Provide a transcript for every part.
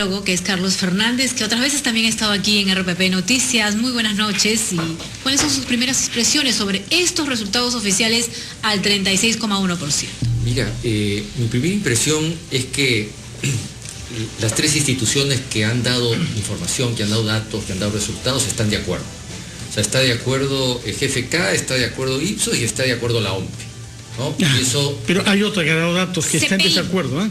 que es Carlos Fernández, que otras veces también ha estado aquí en RPP Noticias. Muy buenas noches. ¿Y cuáles son sus primeras expresiones sobre estos resultados oficiales al 36,1%? Mira, mi primera impresión es que las tres instituciones que han dado información, que han dado datos, que han dado resultados, están de acuerdo. O sea, está de acuerdo el GFK, está de acuerdo Ipsos y está de acuerdo la OMP, ¿no? Y eso, pero hay otra que ha dado datos que está en desacuerdo, ¿eh?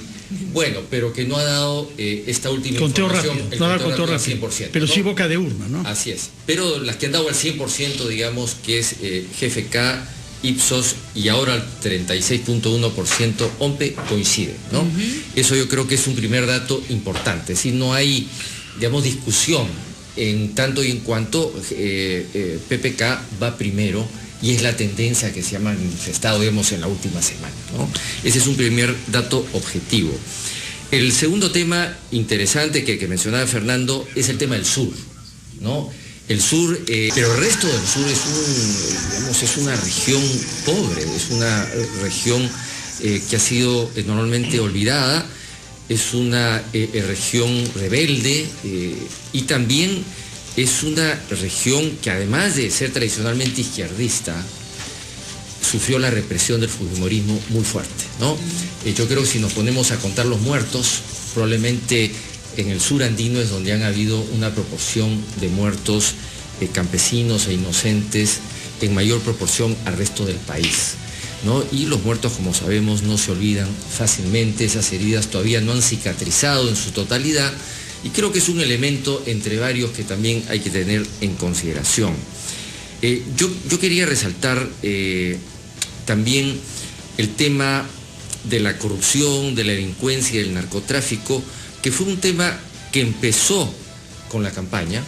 Bueno, pero que no ha dado esta última conteo información, rápido, el no ha dado conteo conteo rápido, rápido, 100%. pero ¿no? sí boca de urna, ¿no? Así es. Pero las que han dado al 100%, digamos, que es GFK, Ipsos y ahora al 36,1% OMPE, coincide, ¿no? Eso yo creo que es un primer dato importante. Es decir, no hay, digamos, discusión en tanto y en cuanto PPK va primero, y es la tendencia que se ha manifestado, digamos, en la última semana, ¿no? Ese es un primer dato objetivo. El segundo tema interesante que mencionaba Fernando es el tema del sur, ¿no? El sur, pero el resto del sur es una región pobre, es una región que ha sido normalmente olvidada, es una región rebelde y también es una región que, además de ser tradicionalmente izquierdista, sufrió la represión del fujimorismo muy fuerte, ¿no? Yo creo que si nos ponemos a contar los muertos, probablemente en el sur andino es donde han habido una proporción de muertos campesinos e inocentes en mayor proporción al resto del país, ¿no? Y los muertos, como sabemos, no se olvidan fácilmente, esas heridas todavía no han cicatrizado en su totalidad, y creo que es un elemento entre varios que también hay que tener en consideración. Yo quería resaltar también el tema de la corrupción, de la delincuencia y del narcotráfico, que fue un tema que empezó con la campaña,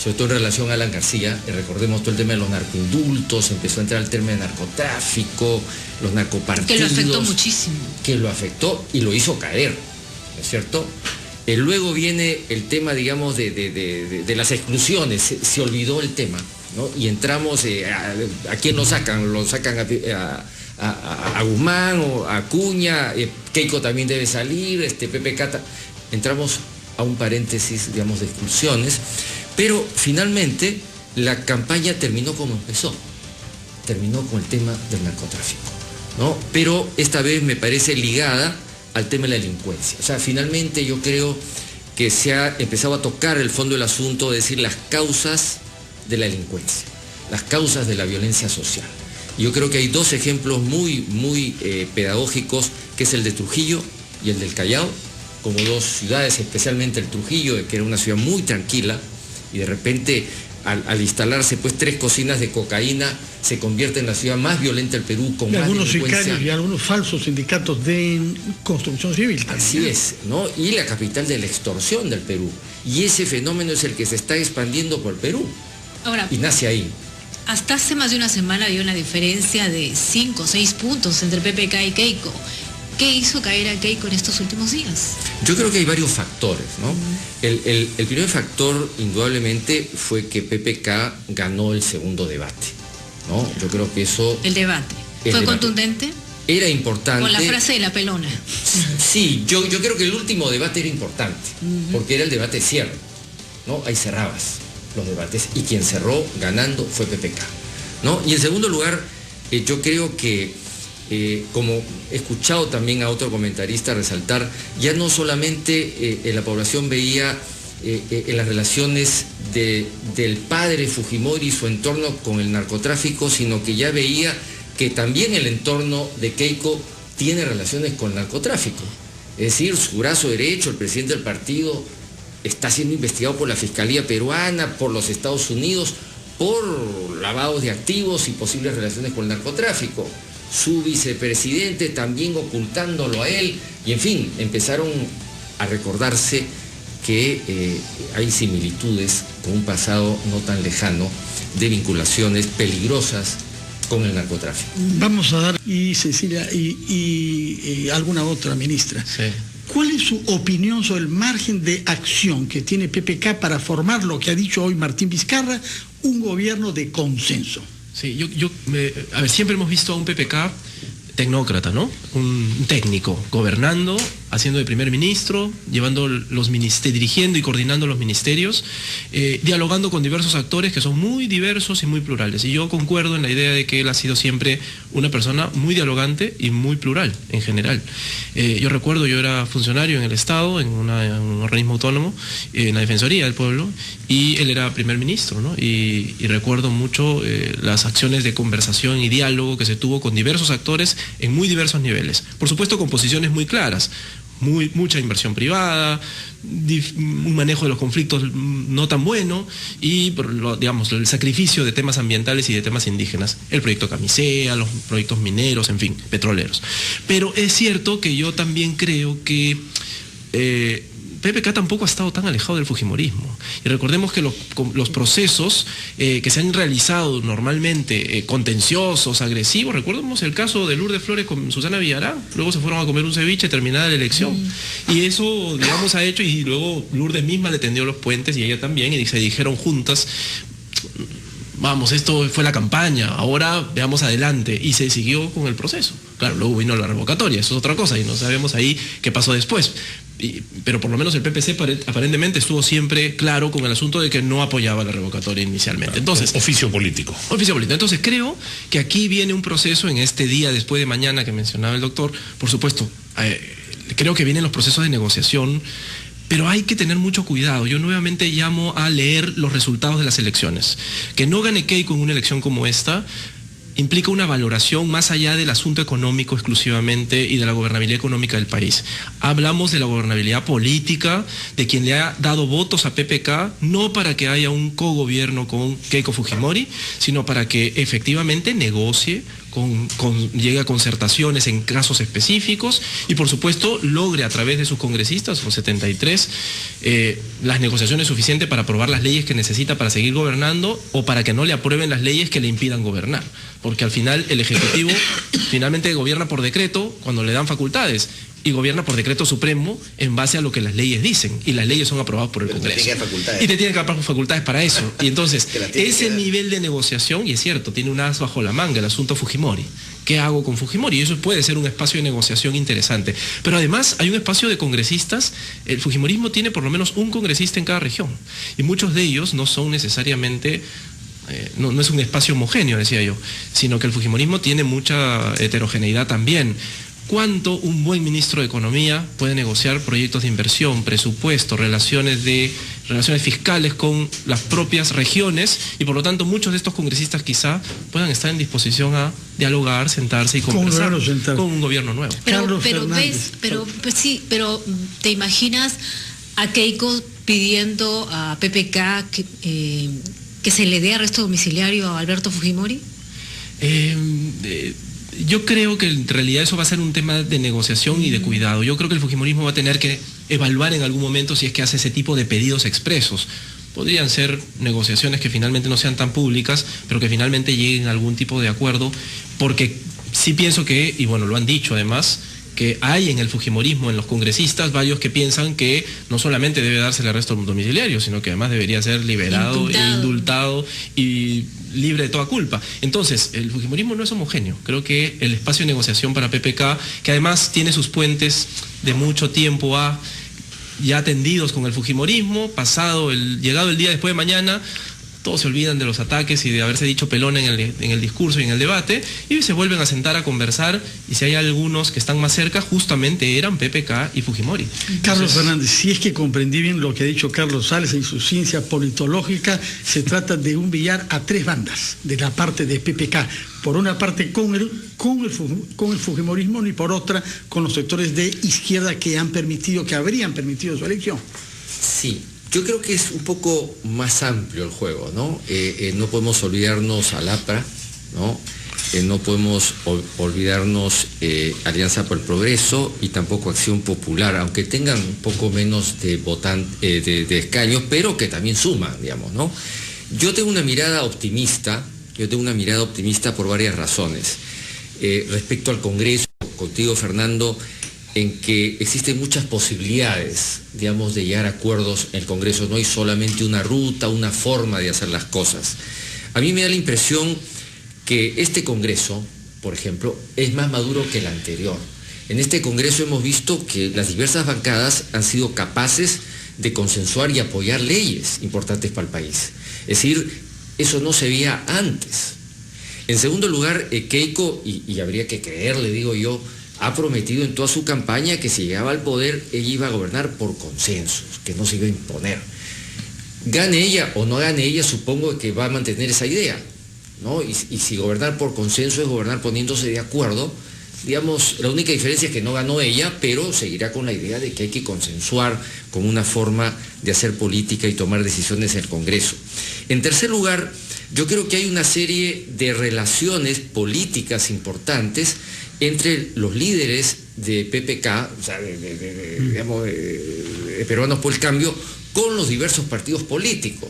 sobre todo en relación a Alan García. Recordemos todo el tema de los narcoindultos, empezó a entrar el tema de narcotráfico, los narcopartidos. Que lo afectó muchísimo. Que lo afectó y lo hizo caer, ¿no es cierto? Luego viene el tema, digamos, de las exclusiones, se olvidó el tema, ¿no? Y entramos, ¿a quién lo sacan? Lo sacan a Guzmán o a Acuña, Keiko también debe salir, PPK, entramos a un paréntesis, digamos, de exclusiones, pero finalmente la campaña terminó como empezó, terminó con el tema del narcotráfico, ¿no? Pero esta vez me parece ligada al tema de la delincuencia. O sea, finalmente yo creo que se ha empezado a tocar el fondo del asunto, es decir, las causas de la delincuencia, las causas de la violencia social. Yo creo que hay dos ejemplos muy pedagógicos, que es el de Trujillo y el del Callao, como dos ciudades, especialmente el Trujillo, que era una ciudad muy tranquila, y de repente al instalarse pues 3 cocinas de cocaína, se convierte en la ciudad más violenta del Perú, con más algunos delincuencia. sicarios y algunos falsos sindicatos de construcción civil también. Así es, ¿no? Y la capital de la extorsión del Perú. Y ese fenómeno es el que se está expandiendo por el Perú. Ahora, y nace ahí. Hasta hace más de una semana había una diferencia de 5 o 6 puntos entre PPK y Keiko. ¿Qué hizo caer a Keiko en estos últimos días? Yo creo que hay varios factores, ¿no? El primer factor, indudablemente, fue que PPK ganó el segundo debate, ¿no? Yo creo que eso... ¿El debate fue contundente? Era importante. Con la frase de la pelona. Sí, yo creo que el último debate era importante, porque era el debate de cierre, ¿no? Ahí cerrabas los debates, y quien cerró ganando fue PPK, ¿no? Y en segundo lugar, yo creo que como he escuchado también a otro comentarista resaltar, ya no solamente la población veía en las relaciones del padre Fujimori y su entorno con el narcotráfico, sino que ya veía que también el entorno de Keiko tiene relaciones con el narcotráfico. Es decir, su brazo derecho, el presidente del partido, está siendo investigado por la Fiscalía peruana, por los Estados Unidos, por lavados de activos y posibles relaciones con el narcotráfico. Su vicepresidente también ocultándolo a él, y en fin, empezaron a recordarse que hay similitudes con un pasado no tan lejano de vinculaciones peligrosas con el narcotráfico. Vamos a dar, y Cecilia, y alguna otra ministra. Sí. ¿Cuál es su opinión sobre el margen de acción que tiene PPK para formar lo que ha dicho hoy Martín Vizcarra, un gobierno de consenso? Sí, siempre hemos visto a un PPK tecnócrata, ¿no? Un técnico gobernando haciendo de primer ministro, dirigiendo y coordinando los ministerios, dialogando con diversos actores que son muy diversos y muy plurales. Y yo concuerdo en la idea de que él ha sido siempre una persona muy dialogante y muy plural en general. Yo recuerdo, yo era funcionario en el Estado, en un organismo autónomo, en la Defensoría del Pueblo, y él era primer ministro, ¿no? Y recuerdo mucho las acciones de conversación y diálogo que se tuvo con diversos actores en muy diversos niveles. Por supuesto, con posiciones muy claras. Mucha inversión privada, un manejo de los conflictos no tan bueno y, digamos, el sacrificio de temas ambientales y de temas indígenas. El proyecto Camisea, los proyectos mineros, en fin, petroleros. Pero es cierto que yo también creo que PPK tampoco ha estado tan alejado del fujimorismo. Y recordemos que los procesos que se han realizado normalmente, contenciosos, agresivos, recordemos el caso de Lourdes Flores con Susana Villarán, luego se fueron a comer un ceviche terminada la elección. Y eso, digamos, ha hecho, y luego Lourdes misma le tendió los puentes y ella también, y se dijeron juntas, vamos, esto fue la campaña, ahora veamos adelante, y se siguió con el proceso. Claro, luego vino la revocatoria, eso es otra cosa, y no sabemos ahí qué pasó después. Pero por lo menos el PPC aparentemente estuvo siempre claro con el asunto de que no apoyaba la revocatoria inicialmente. Entonces, oficio político. Oficio político. Entonces creo que aquí viene un proceso en este día después de mañana que mencionaba el doctor. Por supuesto, creo que vienen los procesos de negociación, pero hay que tener mucho cuidado. Yo nuevamente llamo a leer los resultados de las elecciones. Que no gane Keiko en una elección como esta implica una valoración más allá del asunto económico exclusivamente y de la gobernabilidad económica del país. Hablamos de la gobernabilidad política, de quien le ha dado votos a PPK, no para que haya un cogobierno con Keiko Fujimori, sino para que efectivamente negocie, llegue a concertaciones en casos específicos y por supuesto logre a través de sus congresistas, son 73, las negociaciones suficientes para aprobar las leyes que necesita para seguir gobernando o para que no le aprueben las leyes que le impidan gobernar. Porque al final el Ejecutivo finalmente gobierna por decreto cuando le dan facultades y gobierna por decreto supremo en base a lo que las leyes dicen, y las leyes son aprobadas por el Congreso. Y te tienen que dar facultades para eso. Y entonces, ese nivel de negociación, y es cierto, tiene un as bajo la manga, el asunto Fujimori. ¿Qué hago con Fujimori? Y eso puede ser un espacio de negociación interesante. Pero además hay un espacio de congresistas. El fujimorismo tiene por lo menos un congresista en cada región. Y muchos de ellos no son necesariamente... no es un espacio homogéneo, decía yo, sino que el fujimorismo tiene mucha heterogeneidad también. ¿Cuánto un buen ministro de Economía puede negociar proyectos de inversión, presupuesto, relaciones fiscales con las propias regiones? Y por lo tanto muchos de estos congresistas quizá puedan estar en disposición a dialogar, sentarse y conversar con un gobierno nuevo. Pero ¿te imaginas a Keiko pidiendo a PPK que se le dé arresto domiciliario a Alberto Fujimori? Yo creo que en realidad eso va a ser un tema de negociación y de cuidado. Yo creo que el fujimorismo va a tener que evaluar en algún momento si es que hace ese tipo de pedidos expresos. Podrían ser negociaciones que finalmente no sean tan públicas, pero que finalmente lleguen a algún tipo de acuerdo, porque sí pienso que, y bueno, lo han dicho además, que hay en el fujimorismo, en los congresistas, varios que piensan que no solamente debe darse el arresto domiciliario, sino que además debería ser liberado e indultado y libre de toda culpa. Entonces, el fujimorismo no es homogéneo. Creo que el espacio de negociación para PPK, que además tiene sus puentes de mucho tiempo ya tendidos con el fujimorismo, llegado el día después de mañana, todos se olvidan de los ataques y de haberse dicho pelón en el discurso y en el debate, y se vuelven a sentar a conversar, y si hay algunos que están más cerca, justamente eran PPK y Fujimori. Carlos Fernández, si es que comprendí bien lo que ha dicho Carlos Sales en su ciencia politológica, se trata de un billar a tres bandas, de la parte de PPK. Por una parte con el fujimorismo y por otra con los sectores de izquierda que habrían permitido su elección. Sí. Yo creo que es un poco más amplio el juego, ¿no? No podemos olvidarnos al APRA, ¿no? No podemos olvidarnos Alianza por el Progreso y tampoco Acción Popular, aunque tengan un poco menos de escaños, pero que también suman, digamos, ¿no? Yo tengo una mirada optimista por varias razones. Respecto al Congreso, contigo, Fernando, en que existen muchas posibilidades, digamos, de llegar a acuerdos en el Congreso. No hay solamente una ruta, una forma de hacer las cosas. A mí me da la impresión que este Congreso, por ejemplo, es más maduro que el anterior. en este Congreso hemos visto que las diversas bancadas han sido capaces de consensuar y apoyar leyes importantes para el país. Es decir, eso no se veía antes. En segundo lugar, Keiko, y habría que creerle, digo yo, ha prometido en toda su campaña que si llegaba al poder, ella iba a gobernar por consensos, que no se iba a imponer. Gane ella o no gane ella, supongo que va a mantener esa idea, ¿no? Y si gobernar por consenso es gobernar poniéndose de acuerdo, digamos, la única diferencia es que no ganó ella, pero seguirá con la idea de que hay que consensuar como una forma de hacer política y tomar decisiones en el Congreso. En tercer lugar, yo creo que hay una serie de relaciones políticas importantes entre los líderes de PPK, o sea, de Peruanos por el Cambio, con los diversos partidos políticos,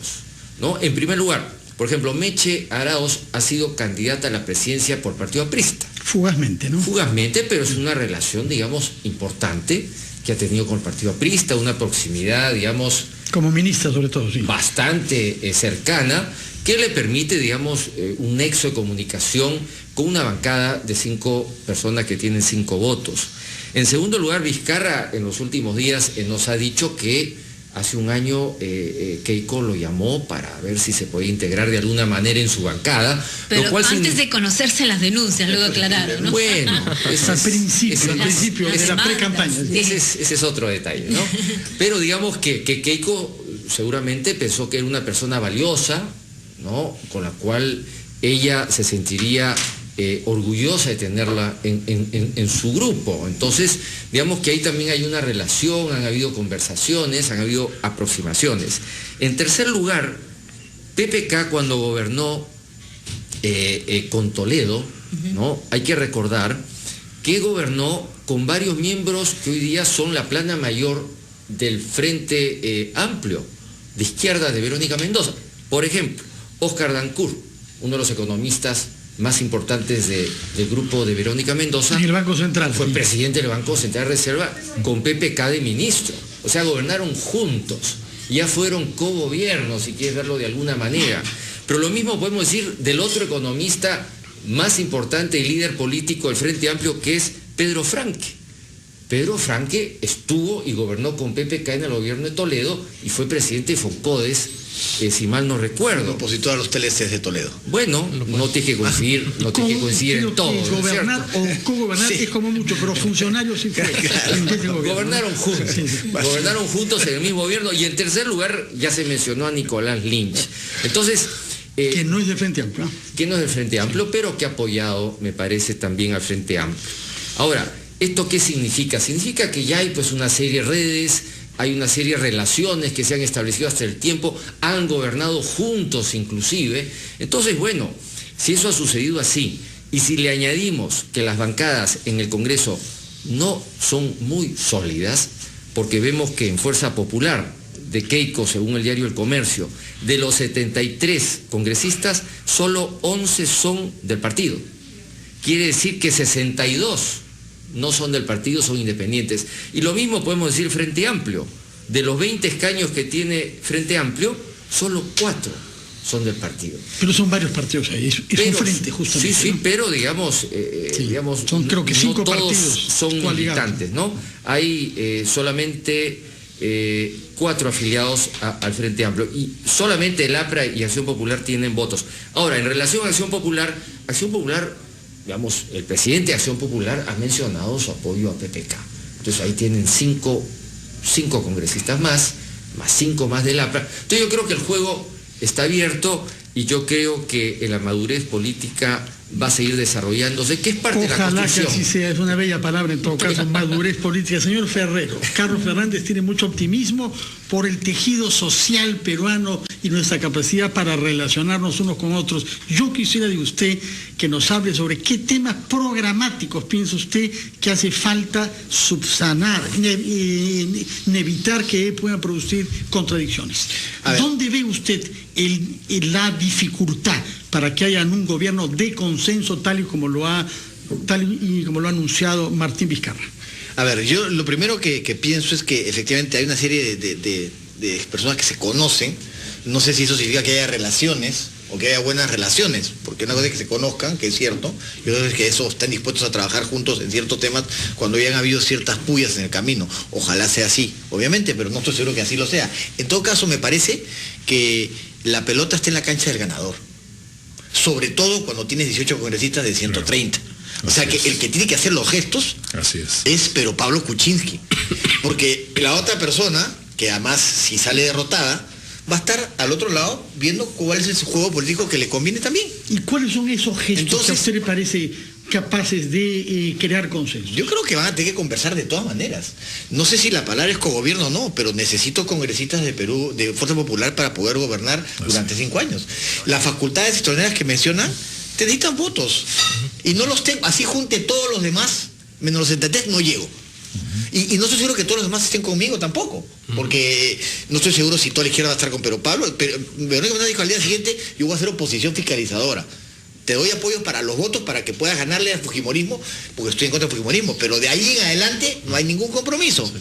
¿no? En primer lugar, por ejemplo, Meche Arauz ha sido candidata a la presidencia por Partido Aprista. Fugazmente, ¿no? Fugazmente, pero es una relación, digamos, importante que ha tenido con el Partido Aprista, una proximidad, digamos... Como ministra, sobre todo, sí. Bastante cercana, que le permite, digamos, un nexo de comunicación con una bancada de 5 personas que tienen 5 votos. En segundo lugar, Vizcarra en los últimos días nos ha dicho que hace un año Keiko lo llamó para ver si se podía integrar de alguna manera en su bancada. Pero lo cual antes de conocerse las denuncias, luego aclararon, ¿no? Bueno, al principio de la pre-campaña. Ese es otro detalle, ¿no? Pero digamos que Keiko seguramente pensó que era una persona valiosa, ¿no? Con la cual ella se sentiría orgullosa de tenerla en su grupo. Entonces, digamos que ahí también hay una relación, han habido conversaciones, han habido aproximaciones. En tercer lugar, PPK cuando gobernó con Toledo, ¿no? Hay que recordar que gobernó con varios miembros que hoy día son la plana mayor del Frente Amplio, de izquierda de Verónica Mendoza. Por ejemplo, Óscar Dancourt, uno de los economistas más importantes del grupo de Verónica Mendoza. En el Banco Central. Fue presidente del Banco Central de Reserva con PPK de ministro. O sea, gobernaron juntos. Ya fueron cogobiernos, si quieres verlo de alguna manera. Pero lo mismo podemos decir del otro economista más importante y líder político del Frente Amplio, que es Pedro Franque. Pedro Franque estuvo y gobernó con PPK en el gobierno de Toledo y fue presidente de Foncodes, si mal no recuerdo. Opositor a los TLCs de Toledo. Bueno, no tiene que coincidir, en todo. Gobernar o cogobernar es como mucho, pero funcionarios sí fue. Gobernaron juntos. Gobernaron juntos en el mismo gobierno. Y en tercer lugar, ya se mencionó a Nicolás Lynch. Entonces... que no es del Frente Amplio. Que no es del Frente Amplio, pero que ha apoyado, me parece, también al Frente Amplio. Ahora, ¿esto qué significa? Significa que ya hay pues una serie de redes, hay una serie de relaciones que se han establecido hasta el tiempo, han gobernado juntos inclusive. Entonces, bueno, si eso ha sucedido así, y si le añadimos que las bancadas en el Congreso no son muy sólidas, porque vemos que en Fuerza Popular de Keiko, según el diario El Comercio, de los 73 congresistas, solo 11 son del partido. Quiere decir que 62 no son del partido, son independientes. Y lo mismo podemos decir Frente Amplio. De los 20 escaños que tiene Frente Amplio, solo 4 son del partido. Pero son varios partidos ahí, es un frente justamente. Sí, ¿no? Pero digamos, son creo que 5 no todos partidos son militantes, ¿no? Hay solamente 4 afiliados al Frente Amplio y solamente el APRA y Acción Popular tienen votos. Ahora, en relación a Acción Popular, digamos, el presidente de Acción Popular ha mencionado su apoyo a PPK. Entonces ahí tienen 5 congresistas más 5 más del APRA. Entonces yo creo que el juego está abierto y yo creo que la madurez política va a seguir desarrollándose, que es parte de la construcción. Ojalá que así sea, es una bella palabra en todo caso, madurez política. Señor Ferrero, Carlos Fernández tiene mucho optimismo por el tejido social peruano y nuestra capacidad para relacionarnos unos con otros. Yo quisiera de usted que nos hable sobre qué temas programáticos piensa usted que hace falta subsanar, evitar que puedan producir contradicciones. ¿Dónde ve usted la dificultad para que haya un gobierno de consenso tal y como lo ha anunciado Martín Vizcarra? A ver, yo lo primero que pienso es que efectivamente hay una serie de personas que se conocen. No sé si eso significa que haya relaciones o que haya buenas relaciones, porque una cosa es que se conozcan, que es cierto, y otra es que eso están dispuestos a trabajar juntos en ciertos temas cuando hayan habido ciertas pullas en el camino. Ojalá sea así, obviamente, pero no estoy seguro que así lo sea. En todo caso, me parece que la pelota está en la cancha del ganador, sobre todo cuando tienes 18 congresistas de 130. Claro. O sea que el que tiene que hacer los gestos es Pedro Pablo Kuczynski, porque la otra persona, que además si sale derrotada, va a estar al otro lado viendo cuál es ese juego político que le conviene también. ¿Y cuáles son esos gestos que a usted le parece capaces de crear consenso? Yo creo que van a tener que conversar de todas maneras. No sé si la palabra es cogobierno o no, pero necesito congresistas de Perú, de Fuerza Popular, para poder gobernar durante 5 años. Las facultades extraordinarias que mencionan te necesitan votos. Y no los tengo, así junte todos los demás, menos los 73, no llego. Y no estoy seguro que todos los demás estén conmigo tampoco, porque no estoy seguro si toda la izquierda va a estar con Pedro Pablo, pero Verónica Mendoza dijo al día siguiente, yo voy a hacer oposición fiscalizadora. Te doy apoyo para los votos para que puedas ganarle al fujimorismo, porque estoy en contra del fujimorismo, pero de ahí en adelante no hay ningún compromiso.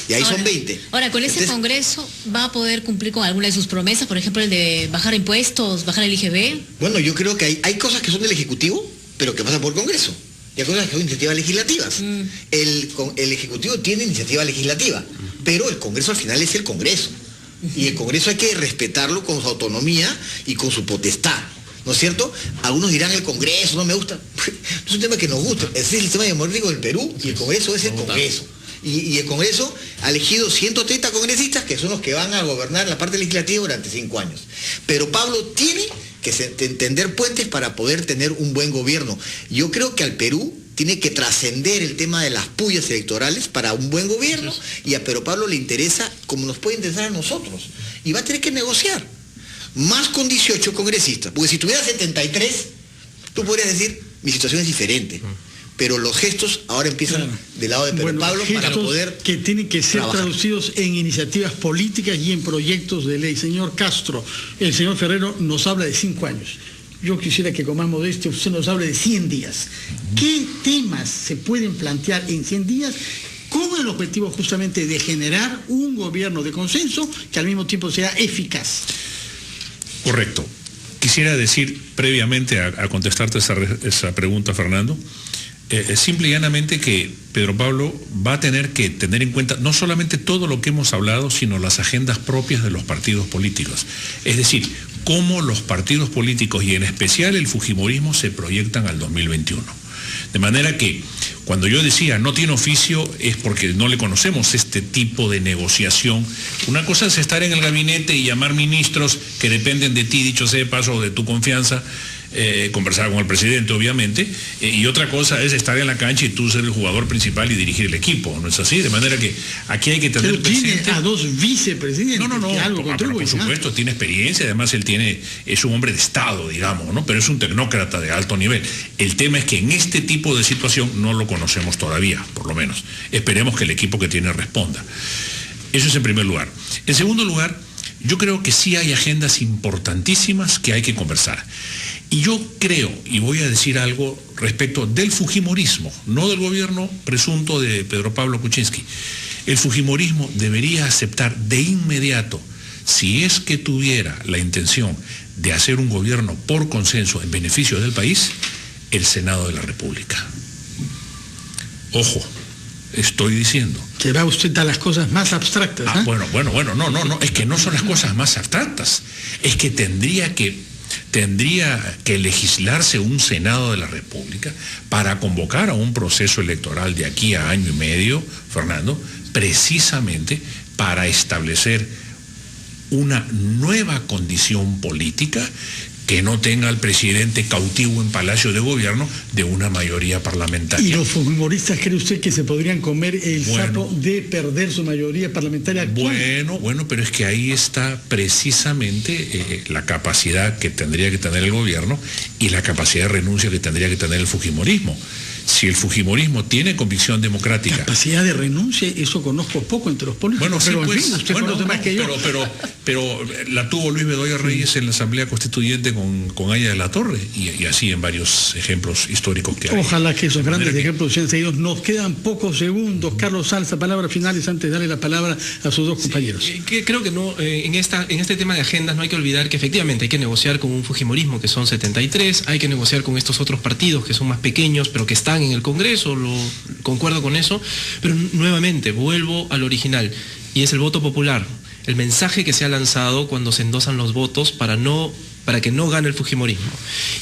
Y ahí son 20. Ahora, con ese Congreso, ¿va a poder cumplir con alguna de sus promesas? Por ejemplo, el de bajar impuestos, bajar el IGB. Bueno, yo creo que hay cosas que son del Ejecutivo, pero que pasan por el Congreso. Y hay cosas que son iniciativas legislativas. El Ejecutivo tiene iniciativa legislativa, pero el Congreso al final es el Congreso. Y el Congreso hay que respetarlo con su autonomía y con su potestad. ¿No es cierto? Algunos dirán el Congreso, no me gusta. No es un tema que nos gusta. Ese es el sistema democrático del Perú y el Congreso es el Congreso. Y el Congreso ha elegido 130 congresistas que son los que van a gobernar la parte legislativa durante 5 años. Pero Pablo tiene que tender puentes para poder tener un buen gobierno. Yo creo que al Perú tiene que trascender el tema de las pullas electorales para un buen gobierno, y a Pedro Pablo le interesa como nos puede interesar a nosotros. Y va a tener que negociar. Más con 18 congresistas. Porque si tuviera 73, tú podrías decir, mi situación es diferente. Pero los gestos ahora empiezan del lado de Pedro Pablo para poder que tienen que ser traducidos en iniciativas políticas y en proyectos de ley. Señor Castro, el señor Ferrero nos habla de 5 años. Yo quisiera que con más modestia usted nos hable de 100 días. ¿Qué temas se pueden plantear en 100 días con el objetivo justamente de generar un gobierno de consenso que al mismo tiempo sea eficaz? Correcto. Quisiera decir previamente a contestarte esa pregunta, Fernando, simple y llanamente que Pedro Pablo va a tener que tener en cuenta no solamente todo lo que hemos hablado, sino las agendas propias de los partidos políticos. Es decir, cómo los partidos políticos y en especial el fujimorismo se proyectan al 2021. De manera que cuando yo decía no tiene oficio es porque no le conocemos este tipo de negociación. Una cosa es estar en el gabinete y llamar ministros que dependen de ti, dicho sea de paso, de tu confianza, conversar con el presidente, obviamente, y otra cosa es estar en la cancha y tú ser el jugador principal y dirigir el equipo, ¿no es así? De manera que aquí hay que tener presente... Tiene a 2 vicepresidentes. Por supuesto, tiene experiencia, además es un hombre de Estado, digamos, ¿no? Pero es un tecnócrata de alto nivel. El tema es que en este tipo de situación no lo conocemos todavía, por lo menos. Esperemos que el equipo que tiene responda. Eso es en primer lugar. En segundo lugar, yo creo que sí hay agendas importantísimas que hay que conversar. Y yo creo, y voy a decir algo respecto del fujimorismo, no del gobierno presunto de Pedro Pablo Kuczynski. El fujimorismo debería aceptar de inmediato, si es que tuviera la intención de hacer un gobierno por consenso en beneficio del país, el Senado de la República. Ojo, estoy diciendo. Que va usted a las cosas más abstractas. Bueno, no, es que no son las cosas más abstractas, es que tendría que legislarse un Senado de la República para convocar a un proceso electoral de aquí a 1 año y medio, Fernando, precisamente para establecer una nueva condición política que no tenga al presidente cautivo en Palacio de Gobierno de una mayoría parlamentaria. ¿Y los fujimoristas cree usted que se podrían comer el sapo de perder su mayoría parlamentaria actual? Bueno, pero es que ahí está precisamente la capacidad que tendría que tener el gobierno y la capacidad de renuncia que tendría que tener el fujimorismo. Si el fujimorismo tiene convicción democrática... Capacidad de renuncia, eso conozco poco entre los políticos. Bueno, sí, pero pues, en fin, usted conoce más que yo. pero la tuvo Luis Bedoya Reyes en la Asamblea Constituyente con Aya de la Torre, y así en varios ejemplos históricos que hay. Ojalá que esos grandes ejemplos sean seguidos. Nos quedan pocos segundos. Carlos Salza, palabras finales antes de darle la palabra a sus dos compañeros. Creo que no, en este tema de agendas no hay que olvidar que efectivamente hay que negociar con un fujimorismo que son 73, hay que negociar con estos otros partidos que son más pequeños, pero que están en el Congreso, concuerdo con eso, pero nuevamente vuelvo al original, y es el voto popular. El mensaje que se ha lanzado cuando se endosan los votos para que no gane el fujimorismo.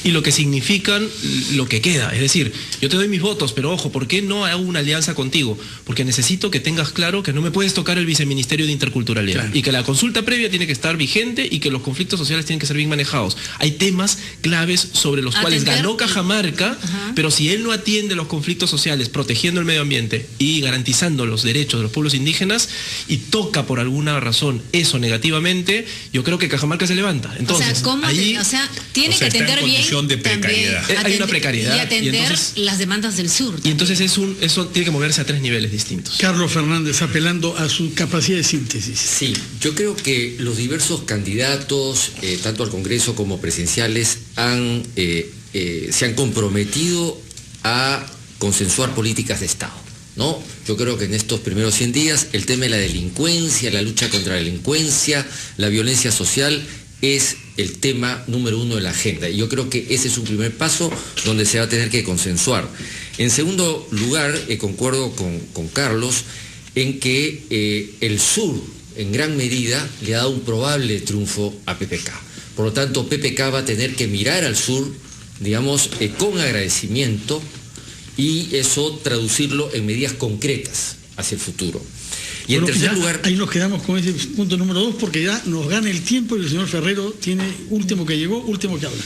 Y lo que significan lo que queda. Es decir, yo te doy mis votos, pero ojo, ¿por qué no hago una alianza contigo? Porque necesito que tengas claro que no me puedes tocar el viceministerio de Interculturalidad. Claro. Y que la consulta previa tiene que estar vigente y que los conflictos sociales tienen que ser bien manejados. Hay temas claves sobre los cuales ganó Cajamarca, pero si él no atiende los conflictos sociales, protegiendo el medio ambiente y garantizando los derechos de los pueblos indígenas, y toca por alguna razón eso negativamente, yo creo que Cajamarca se levanta. Entonces, tiene que atender bien de precariedad. Hay una precariedad. Y atender las demandas del sur. Y entonces eso tiene que moverse a 3 niveles distintos. Carlos Fernández, apelando a su capacidad de síntesis. Sí, yo creo que los diversos candidatos, tanto al Congreso como presidenciales, se han comprometido a consensuar políticas de Estado, ¿no? Yo creo que en estos primeros 100 días el tema de la delincuencia, la lucha contra la delincuencia, la violencia social, es el tema número 1 de la agenda. Y yo creo que ese es un primer paso donde se va a tener que consensuar. En segundo lugar, concuerdo con Carlos en que el sur, en gran medida, le ha dado un probable triunfo a PPK. Por lo tanto, PPK va a tener que mirar al sur, digamos, con agradecimiento, y eso traducirlo en medidas concretas hacia el futuro. Y en tercer lugar... Ahí nos quedamos con ese punto número 2, porque ya nos gana el tiempo y el señor Ferrero tiene último que llegó, último que habla.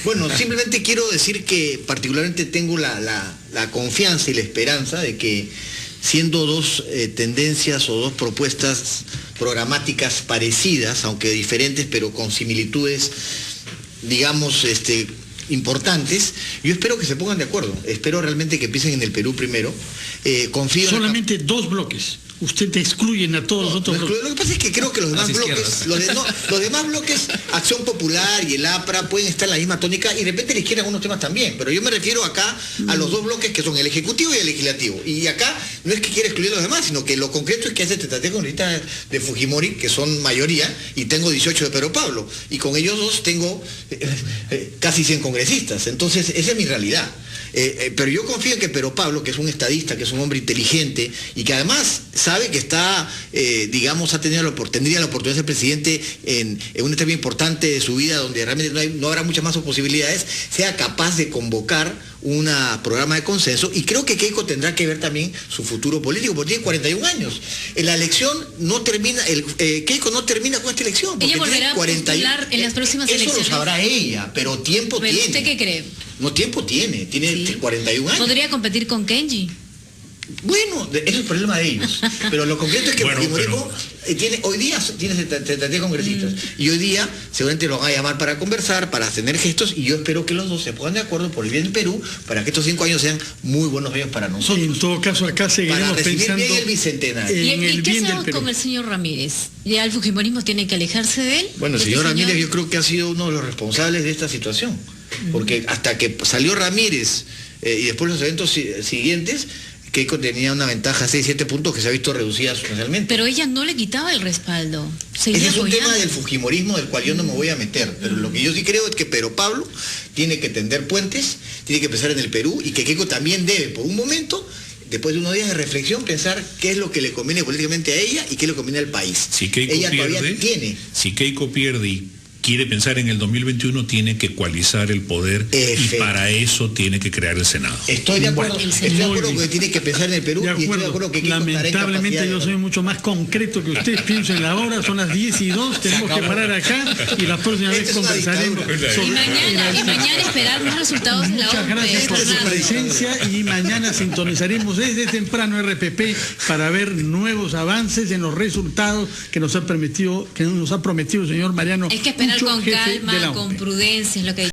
Bueno, simplemente quiero decir que particularmente tengo la confianza y la esperanza de que, siendo dos tendencias o dos propuestas programáticas parecidas, aunque diferentes, pero con similitudes, digamos, importantes, yo espero que se pongan de acuerdo. Espero realmente que empiecen en el Perú primero. Confío solamente en 2 bloques. Usted te excluyen a todos los otros bloques. Lo que pasa es que creo que los demás bloques, los demás bloques, Acción Popular y el APRA, pueden estar en la misma tónica, y de repente la izquierda en algunos temas también. Pero yo me refiero acá a los 2 bloques que son el Ejecutivo y el Legislativo. Y acá no es que quiera excluir a los demás, sino que lo concreto es que hace estrategia congresista de Fujimori, que son mayoría, y tengo 18 de Pedro Pablo. Y con ellos 2 tengo casi 100 congresistas. Entonces, esa es mi realidad. Pero yo confío en que Pedro Pablo, que es un estadista, que es un hombre inteligente y que además sabe que está, digamos, tendría la oportunidad de ser presidente en una etapa importante de su vida donde realmente no habrá muchas más posibilidades, sea capaz de convocar un programa de consenso. Y creo que Keiko tendrá que ver también su futuro político, porque tiene 41 años. La elección no termina, Keiko no termina con esta elección. Ella volverá a postular en las próximas elecciones. Eso lo sabrá ella, pero tiempo tiene. ¿Usted qué cree? No, tiempo tiene 41 años. ¿Podría competir con Kenji? Bueno, ese es el problema de ellos. Pero lo concreto es que Fujimorismo hoy día tiene 73 congresistas. Y hoy día seguramente lo van a llamar para conversar, para tener gestos, y yo espero que los 2 se pongan de acuerdo por el bien del Perú, para que estos 5 años sean muy buenos años para nosotros. Y en todo caso acá seguiremos para recibir pensando bien el bicentenario. ¿Y qué hacemos con el señor Ramírez? ¿Ya el fujimorismo tiene que alejarse de él? Bueno, el señor Ramírez yo creo que ha sido uno de los responsables de esta situación. Porque hasta que salió Ramírez y después los eventos siguientes, Keiko tenía una ventaja de 6-7 puntos que se ha visto reducida sustancialmente. Pero ella no le quitaba el respaldo. Ese es un tema del fujimorismo del cual yo no me voy a meter. Pero lo que yo sí creo es que Pedro Pablo tiene que tender puentes, tiene que empezar en el Perú, y que Keiko también debe, por un momento, después de unos días de reflexión, pensar qué es lo que le conviene políticamente a ella y qué le conviene al país. Si Keiko ella pierde, todavía tiene. Si Keiko pierde y quiere pensar en el 2021, tiene que ecualizar el poder, y para eso tiene que crear el Senado. Estoy de acuerdo, que tiene que pensar en el Perú, y estoy de acuerdo que lamentablemente yo soy mucho más concreto que ustedes. Pienso en la hora, son las 10:02, tenemos que parar acá, y la próxima vez conversaremos sobre... Y mañana esperar los resultados de la OMP. Muchas gracias por su presencia, y mañana sintonizaremos desde temprano RPP para ver nuevos avances en los resultados que nos ha prometido el señor Mariano. Hay que esperar con calma, con prudencia, es lo que